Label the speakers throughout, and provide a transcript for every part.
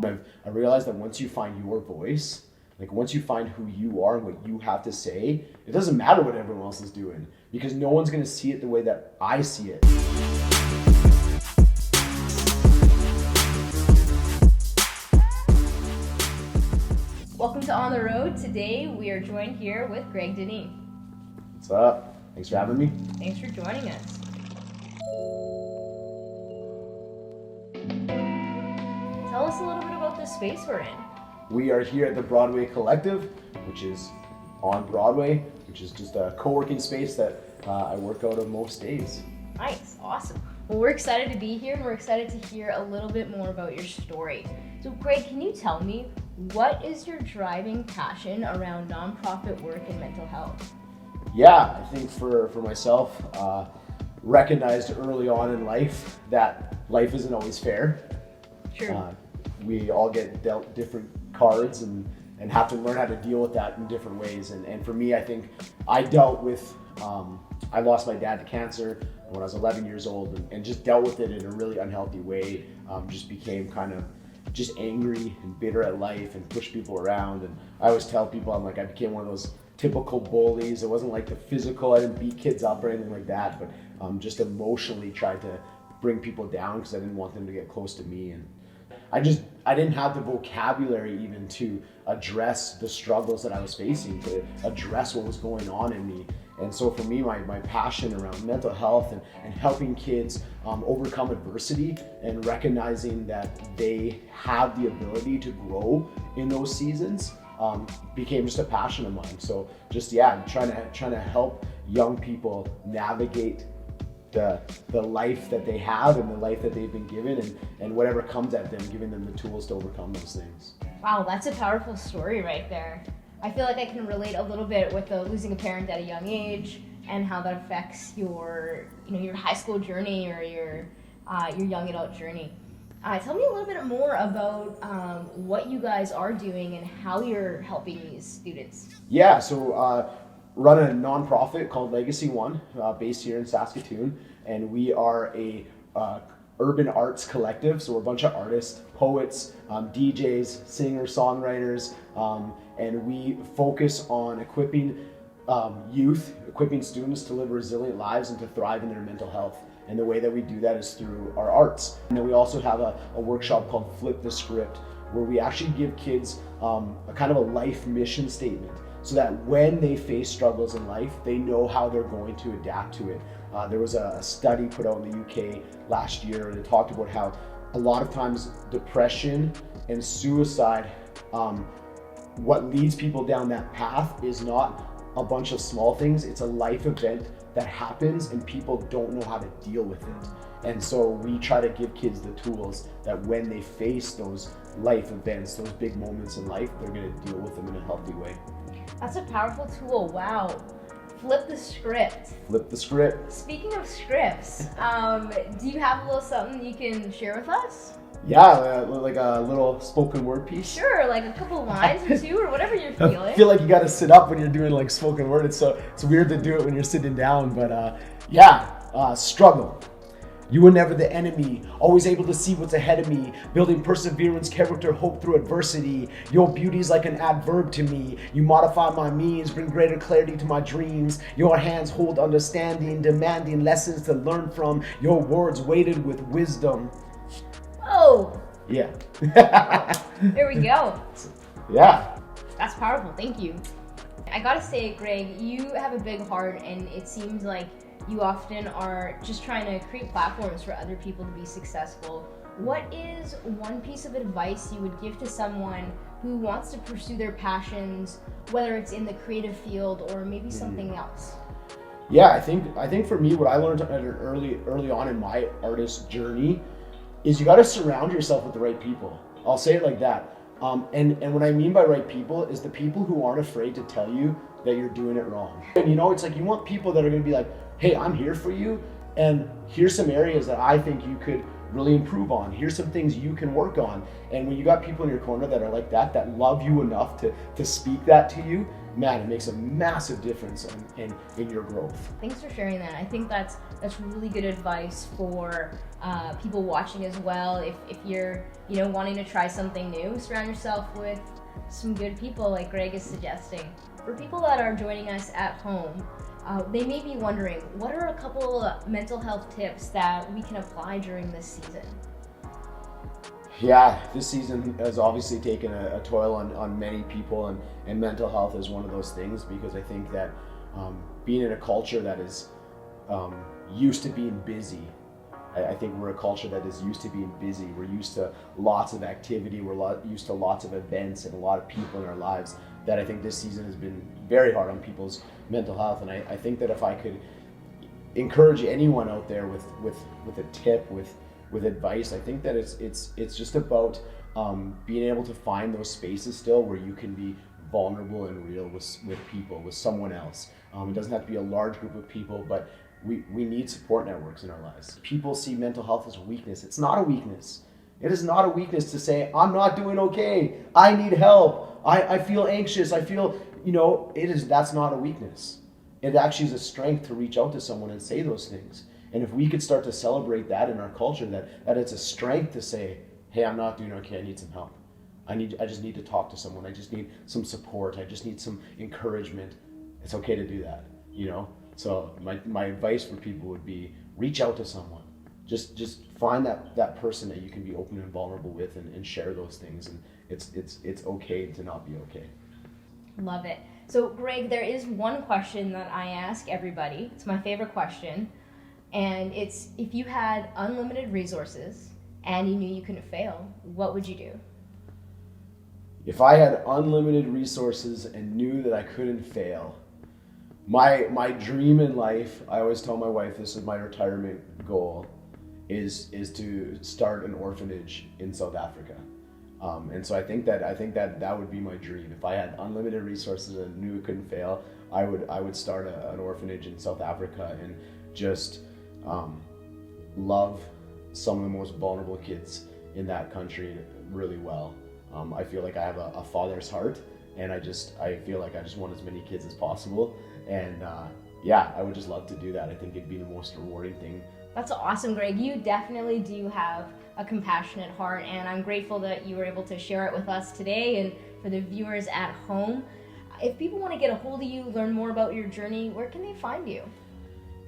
Speaker 1: I realized that once you find your voice, like once you find who you are and what you have to say, it doesn't matter what everyone else is doing because no one's going to see it the way that I see it.
Speaker 2: Welcome to On the Road. Today we are joined here with Greg Denis.
Speaker 1: What's up? Thanks for having me.
Speaker 2: Thanks for joining us. Tell us a little bit about the space we're in.
Speaker 1: We are here at the Broadway Collective, which is on Broadway, which is just a co-working space that I work out of most days.
Speaker 2: Nice, awesome. Well, we're excited to be here and we're excited to hear a little bit more about your story. So Greg, can you tell me, what is your driving passion around nonprofit work and mental health?
Speaker 1: Yeah, I think for myself, recognized early on in life that life isn't always fair.
Speaker 2: Sure.
Speaker 1: We all get dealt different cards and have to learn how to deal with that in different ways. And for me, I think I dealt with, I lost my dad to cancer when I was 11 years old and just dealt with it in a really unhealthy way. Just became kind of just angry and bitter at life and pushed people around. And I always tell people, I became one of those typical bullies. It wasn't like the physical, I didn't beat kids up or anything like that, but just emotionally tried to bring people down because I didn't want them to get close to me. And I didn't have the vocabulary even to address the struggles that I was facing, to address what was going on in me. And so for me, my passion around mental health and helping kids overcome adversity and recognizing that they have the ability to grow in those seasons became just a passion of mine. So trying to help young people navigate the life that they have and the life that they've been given and whatever comes at them, giving them the tools to overcome those things.
Speaker 2: Wow, that's a powerful story right there. I feel like I can relate a little bit with losing a parent at a young age and how that affects your high school journey or your young adult journey. Tell me a little bit more about what you guys are doing and how you're helping these students.
Speaker 1: Yeah, so run a nonprofit called Legacy One, based here in Saskatoon, and we are a urban arts collective. So we're a bunch of artists, poets, DJs, singers, songwriters, and we focus on equipping youth, equipping students to live resilient lives and to thrive in their mental health. And the way that we do that is through our arts. And then we also have a workshop called Flip the Script, where we actually give kids a kind of a life mission statement, so that when they face struggles in life, they know how they're going to adapt to it. There was a study put out in the UK last year, and it talked about how a lot of times depression and suicide, what leads people down that path is not a bunch of small things, it's a life event that happens and people don't know how to deal with it. And so we try to give kids the tools that when they face those life events, those big moments in life, they're going to deal with them in a healthy way.
Speaker 2: That's a powerful tool. Wow. Flip the script.
Speaker 1: Flip the script.
Speaker 2: Speaking of scripts, do you have a little something you can share with us?
Speaker 1: Yeah, like a little spoken word piece.
Speaker 2: Sure, like a couple lines or two or whatever you're feeling.
Speaker 1: I feel like you got to sit up when you're doing like spoken word. It's weird to do it when you're sitting down, but struggle. You were never the enemy, always able to see what's ahead of me, building perseverance, character, hope through adversity. Your beauty's like an adverb to me. You modify my means, bring greater clarity to my dreams. Your hands hold understanding, demanding lessons to learn from. Your words weighted with wisdom.
Speaker 2: Oh.
Speaker 1: Yeah.
Speaker 2: There we go.
Speaker 1: Yeah.
Speaker 2: That's powerful. Thank you. I gotta say, Greg, you have a big heart, and it seems like you often are just trying to create platforms for other people to be successful. What is one piece of advice you would give to someone who wants to pursue their passions, whether it's in the creative field or maybe something else?
Speaker 1: Yeah, I think for me, what I learned early on in my artist journey is you got to surround yourself with the right people. I'll say it like that. And what I mean by right people is the people who aren't afraid to tell you that you're doing it wrong. And it's like you want people that are going to be like, hey, I'm here for you, and here's some areas that I think you could really improve on. Here's some things you can work on. And when you got people in your corner that are like that love you enough to speak that to you, man, it makes a massive difference in your growth.
Speaker 2: Thanks for sharing that. I think that's really good advice for people watching as well. If you're wanting to try something new, surround yourself with some good people like Greg is suggesting. For people that are joining us at home, they may be wondering, what are a couple mental health tips that we can apply during this season?
Speaker 1: Yeah, this season has obviously taken a toll on many people, and mental health is one of those things, because I think that being in a culture that is used to being busy, I think we're a culture that is used to being busy. We're used to lots of activity, used to lots of events and a lot of people in our lives, that I think this season has been very hard on people's mental health. And I think that if I could encourage anyone out there with a tip, with advice, I think that it's just about being able to find those spaces still where you can be vulnerable and real with people, with someone else. It doesn't have to be a large group of people, but we need support networks in our lives. People see mental health as a weakness. It's not a weakness. It is not a weakness to say, I'm not doing okay, I need help, I feel anxious, I feel, that's not a weakness. It actually is a strength to reach out to someone and say those things. And if we could start to celebrate that in our culture, that it's a strength to say, hey, I'm not doing okay, I need some help. I just need to talk to someone, I just need some support, I just need some encouragement. It's okay to do that, So my advice for people would be, reach out to someone. Just find that person that you can be open and vulnerable with, and share those things. And it's okay to not be okay.
Speaker 2: Love it. So Greg, there is one question that I ask everybody. It's my favorite question. And it's, if you had unlimited resources and you knew you couldn't fail, what would you do?
Speaker 1: If I had unlimited resources and knew that I couldn't fail, my dream in life, I always tell my wife this is my retirement goal, is to start an orphanage in South Africa. And so I think that would be my dream. If I had unlimited resources and knew it couldn't fail, I would start an orphanage in South Africa and just love some of the most vulnerable kids in that country really well. I feel like I have a father's heart, and I feel like I just want as many kids as possible. And I would just love to do that. I think it'd be the most rewarding thing.
Speaker 2: That's awesome, Greg. You definitely do have a compassionate heart, and I'm grateful that you were able to share it with us today and for the viewers at home. If people want to get a hold of you, learn more about your journey, where can they find you?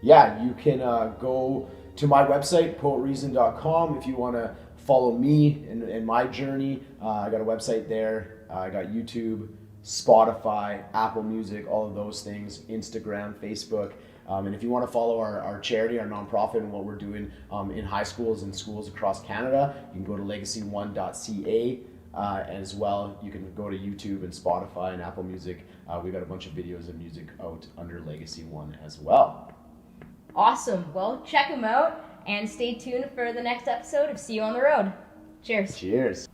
Speaker 1: Yeah, you can go to my website, poetreason.com, if you want to follow me in my journey. I got a website there. I got YouTube, Spotify, Apple Music, all of those things, Instagram, Facebook. And if you want to follow our charity, our nonprofit, and what we're doing in high schools and schools across Canada, you can go to legacy1.ca. As well, you can go to YouTube and Spotify and Apple Music. We've got a bunch of videos of music out under Legacy One as well.
Speaker 2: Awesome. Well, check them out and stay tuned for the next episode of See You on the Road. Cheers.
Speaker 1: Cheers.